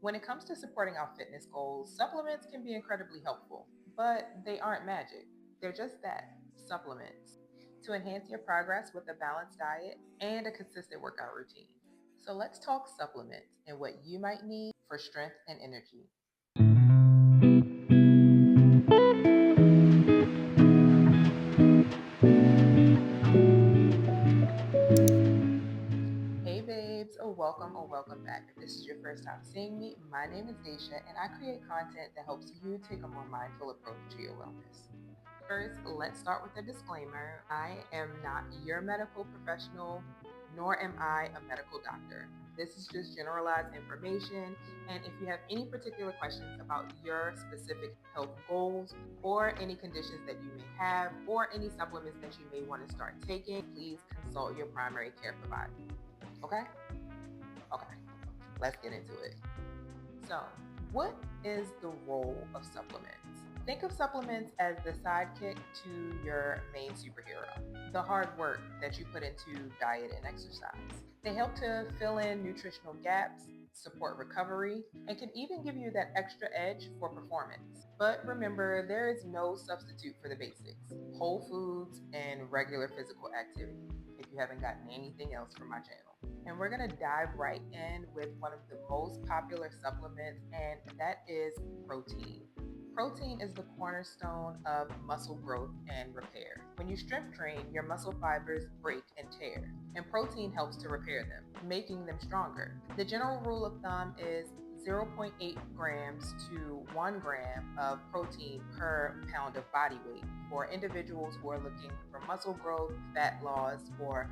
When it comes to supporting our fitness goals, supplements can be incredibly helpful, but they aren't magic. They're just that, supplements, to enhance your progress with a balanced diet and a consistent workout routine. So let's talk supplements and what you might need for strength and energy. Hey babes, or welcome back. If this is your first time seeing me, my name is Daisha and I create content that helps you take a more mindful approach to your wellness. First, let's start with a disclaimer. I am not your medical professional, nor am I a medical doctor. This is just generalized information, and if you have any particular questions about your specific health goals or any conditions that you may have or any supplements that you may want to start taking, please consult your primary care provider. Okay? Okay, let's get into it. So, what is the role of supplements? Think of supplements as the sidekick to your main superhero, the hard work that you put into diet and exercise. They help to fill in nutritional gaps, support recovery, and can even give you that extra edge for performance. But remember, there is no substitute for the basics, whole foods, and regular physical activity, if you haven't gotten anything else from my channel. And we're going to dive right in with one of the most popular supplements, and that is protein. Protein is the cornerstone of muscle growth and repair. When you strength train, your muscle fibers break and tear, and protein helps to repair them, making them stronger. The general rule of thumb is zero point 0.8 grams to 1 gram of protein per pound of body weight for individuals who are looking for muscle growth, fat loss, or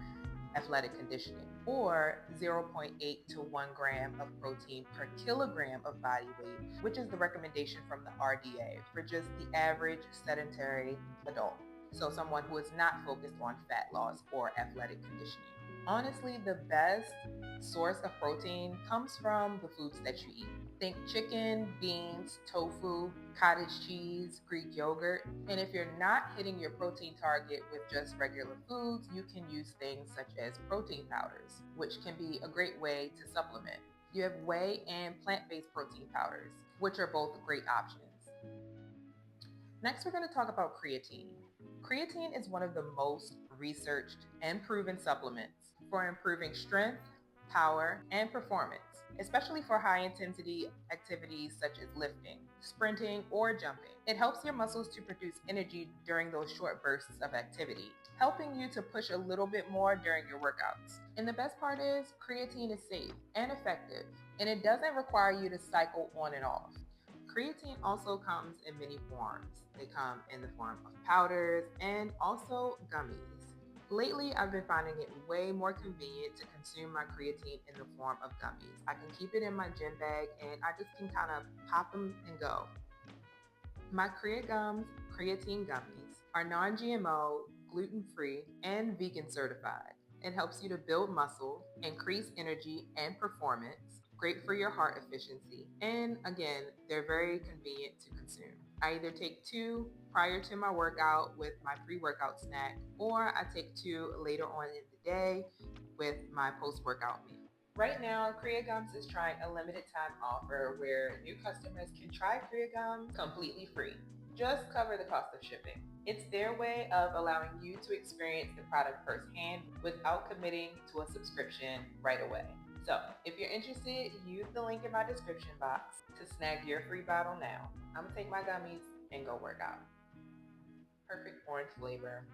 athletic conditioning, or zero point 0.8 to 1 gram of protein per kilogram of body weight, which is the recommendation from the RDA for just the average sedentary adult. So someone who is not focused on fat loss or athletic conditioning. Honestly, the best source of protein comes from the foods that you eat. Think chicken, beans, tofu, cottage cheese, Greek yogurt. And if you're not hitting your protein target with just regular foods, you can use things such as protein powders, which can be a great way to supplement. You have whey and plant-based protein powders, which are both great options. Next, we're going to talk about creatine. Creatine is one of the most researched and proven supplements for improving strength, power, and performance, especially for high intensity activities such as lifting, sprinting, or jumping. It helps your muscles to produce energy during those short bursts of activity, helping you to push a little bit more during your workouts. And the best part is, creatine is safe and effective, and it doesn't require you to cycle on and off. Creatine also comes in many forms. They come in the form of powders and also gummies. Lately, I've been finding it way more convenient to consume my creatine in the form of gummies. I can keep it in my gym bag and I just can kind of pop them and go. My CREAgums Creatine Gummies are non-GMO, gluten-free, and vegan certified. It helps you to build muscle, increase energy and performance, great for your heart efficiency, and again, they're very convenient to consume. I either take 2 prior to my workout with my pre-workout snack, or I take 2 later on in the day with my post-workout meal. Right now, CREAgums is trying a limited time offer where new customers can try CREAgums completely free. Just cover the cost of shipping. It's their way of allowing you to experience the product firsthand without committing to a subscription right away. So, if you're interested, use the link in my description box to snag your free bottle now. I'm gonna take my gummies and go work out. Perfect orange flavor.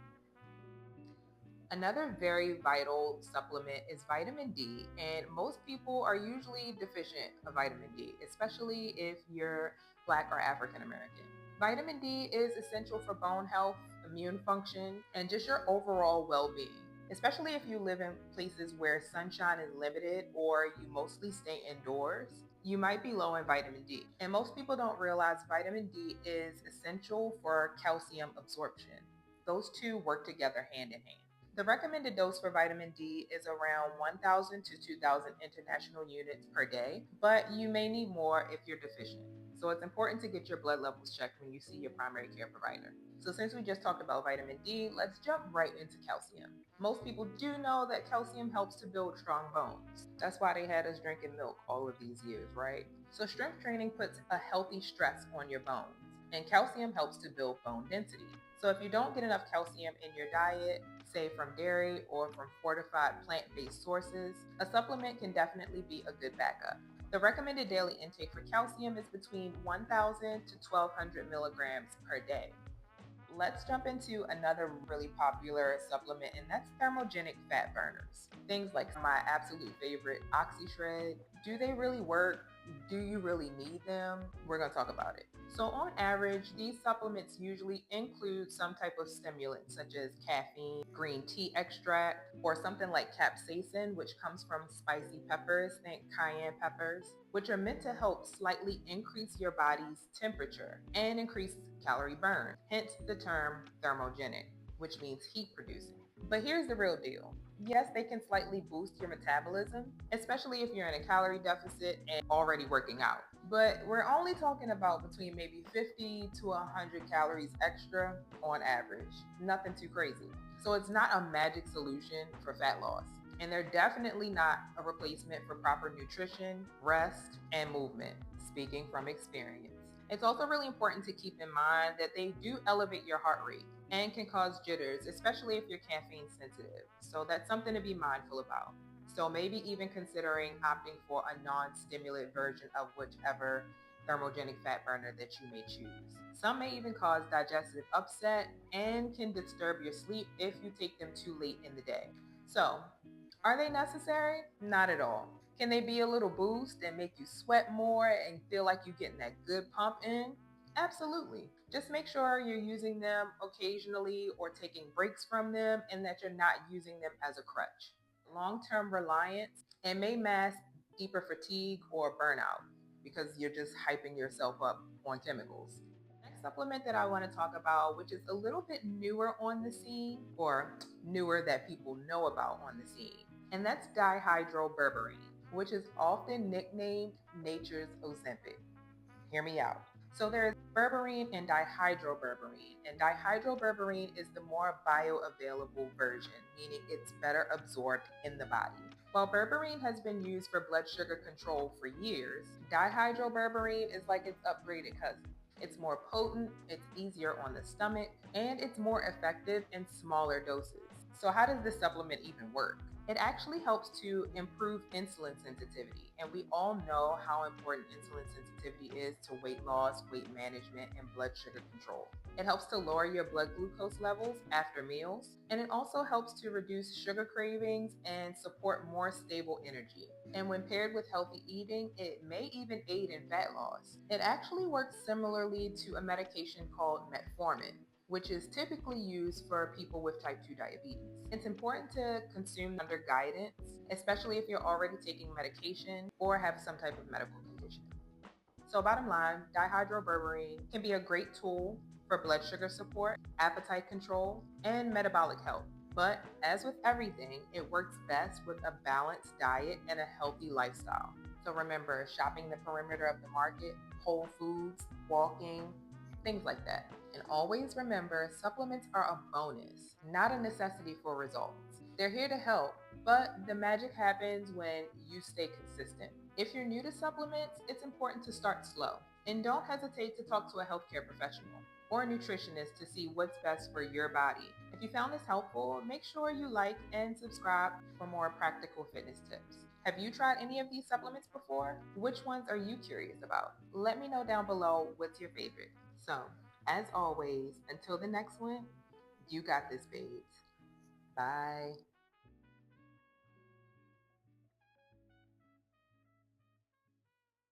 Another very vital supplement is vitamin D, and most people are usually deficient of vitamin D, especially if you're Black or African American. Vitamin D is essential for bone health, immune function, and just your overall well-being, especially if you live in places where sunshine is limited or you mostly stay indoors. You might be low in vitamin D. And most people don't realize vitamin D is essential for calcium absorption. Those two work together hand in hand. The recommended dose for vitamin D is around 1,000 to 2,000 international units per day, but you may need more if you're deficient. So it's important to get your blood levels checked when you see your primary care provider. So since we just talked about vitamin D, let's jump right into calcium. Most people do know that calcium helps to build strong bones. That's why they had us drinking milk all of these years, right? So strength training puts a healthy stress on your bones, and calcium helps to build bone density. So if you don't get enough calcium in your diet, say from dairy or from fortified plant-based sources, a supplement can definitely be a good backup. The recommended daily intake for calcium is between 1,000 to 1,200 milligrams per day. Let's jump into another really popular supplement, and that's thermogenic fat burners. Things like my absolute favorite, OxyShred. Do they really work? Do you really need them? We're going to talk about it. So, on average, these supplements usually include some type of stimulant, such as caffeine, green tea extract, or something like capsaicin, which comes from spicy peppers, think cayenne peppers, which are meant to help slightly increase your body's temperature and increase calorie burn, hence the term thermogenic, which means heat producing. But here's the real deal. Yes, they can slightly boost your metabolism, especially if you're in a calorie deficit and already working out. But we're only talking about between maybe 50 to 100 calories extra on average. Nothing too crazy. So it's not a magic solution for fat loss. And they're definitely not a replacement for proper nutrition, rest, and movement, speaking from experience. It's also really important to keep in mind that they do elevate your heart rate and can cause jitters, especially if you're caffeine sensitive. So that's something to be mindful about. So maybe even considering opting for a non-stimulant version of whichever thermogenic fat burner that you may choose. Some may even cause digestive upset and can disturb your sleep if you take them too late in the day. So, are they necessary? Not at all. Can they be a little boost and make you sweat more and feel like you're getting that good pump in? Absolutely. Just make sure you're using them occasionally or taking breaks from them and that you're not using them as a crutch. Long-term reliance and may mask deeper fatigue or burnout because you're just hyping yourself up on chemicals. Next supplement that I want to talk about, which is a little bit newer on the scene, or newer that people know about on the scene, and that's dihydroberberine, which is often nicknamed nature's Ozempic. Hear me out. So there's berberine and dihydroberberine, and dihydroberberine is the more bioavailable version, meaning it's better absorbed in the body. While berberine has been used for blood sugar control for years, dihydroberberine is like its upgraded cousin. It's more potent, it's easier on the stomach, and it's more effective in smaller doses. So how does this supplement even work? It actually helps to improve insulin sensitivity. And we all know how important insulin sensitivity is to weight loss, weight management, and blood sugar control. It helps to lower your blood glucose levels after meals, and it also helps to reduce sugar cravings and support more stable energy. And when paired with healthy eating, it may even aid in fat loss. It actually works similarly to a medication called metformin, which is typically used for people with type 2 diabetes. It's important to consume under guidance, especially if you're already taking medication or have some type of medical condition. So bottom line, dihydroberberine can be a great tool for blood sugar support, appetite control, and metabolic health. But as with everything, it works best with a balanced diet and a healthy lifestyle. So remember, shopping the perimeter of the market, Whole Foods, walking, things like that. And always remember, supplements are a bonus, not a necessity for results. They're here to help, but the magic happens when you stay consistent. If you're new to supplements, it's important to start slow. And don't hesitate to talk to a healthcare professional or a nutritionist to see what's best for your body. If you found this helpful, make sure you like and subscribe for more practical fitness tips. Have you tried any of these supplements before? Which ones are you curious about? Let me know down below what's your favorite. So, as always, until the next one, you got this, babes. Bye.